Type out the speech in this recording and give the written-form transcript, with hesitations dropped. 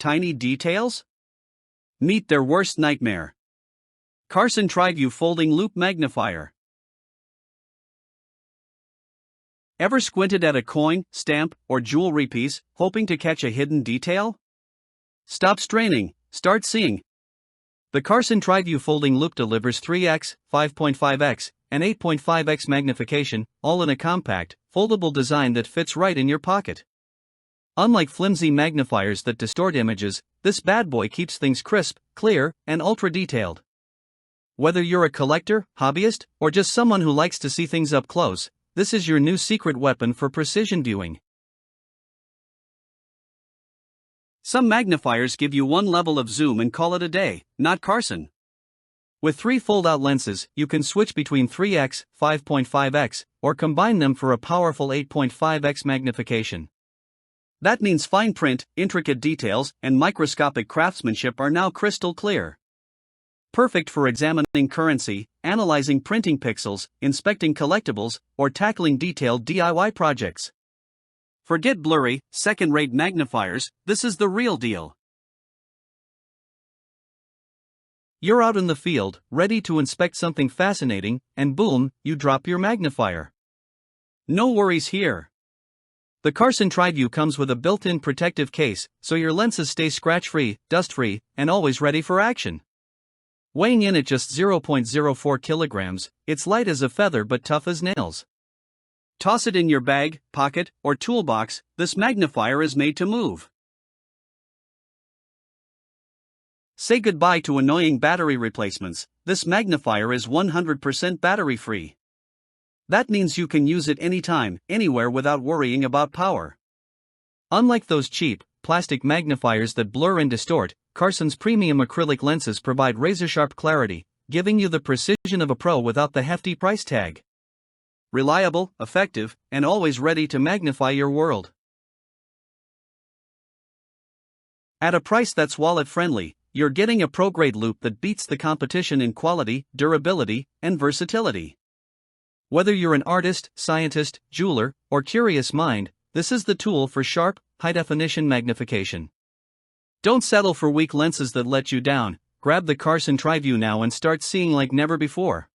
tiny details? Meet their worst nightmare. Carson TriView Folding Loupe Magnifier. Ever squinted at a coin, stamp, or jewelry piece, hoping to catch a hidden detail? Stop straining, start seeing. The Carson TriView Folding Loupe delivers 3x, 5.5x, and 8.5x magnification, all in a compact, foldable design that fits right in your pocket. Unlike flimsy magnifiers that distort images, this bad boy keeps things crisp, clear, and ultra-detailed. Whether you're a collector, hobbyist, or just someone who likes to see things up close, this is your new secret weapon for precision viewing. Some magnifiers give you one level of zoom and call it a day, not Carson. With 3 fold-out lenses, you can switch between 3x, 5.5x, or combine them for a powerful 8.5x magnification. That means fine print, intricate details, and microscopic craftsmanship are now crystal clear. Perfect for examining currency, analyzing printing pixels, inspecting collectibles, or tackling detailed DIY projects. Forget blurry, second-rate magnifiers, this is the real deal. You're out in the field, ready to inspect something fascinating, and boom, you drop your magnifier. No worries here. The Carson TriView comes with a built-in protective case, so your lenses stay scratch-free, dust-free, and always ready for action. Weighing in at just 0.04 kilograms, it's light as a feather but tough as nails. Toss it in your bag, pocket, or toolbox, this magnifier is made to move. Say goodbye to annoying battery replacements, this magnifier is 100% battery-free. That means you can use it anytime, anywhere without worrying about power. Unlike those cheap, plastic magnifiers that blur and distort, Carson's premium acrylic lenses provide razor-sharp clarity, giving you the precision of a pro without the hefty price tag. Reliable, effective, and always ready to magnify your world. At a price that's wallet-friendly, you're getting a pro-grade loupe that beats the competition in quality, durability, and versatility. Whether you're an artist, scientist, jeweler, or curious mind, this is the tool for sharp, high-definition magnification. Don't settle for weak lenses that let you down. Grab the Carson TriView now and start seeing like never before.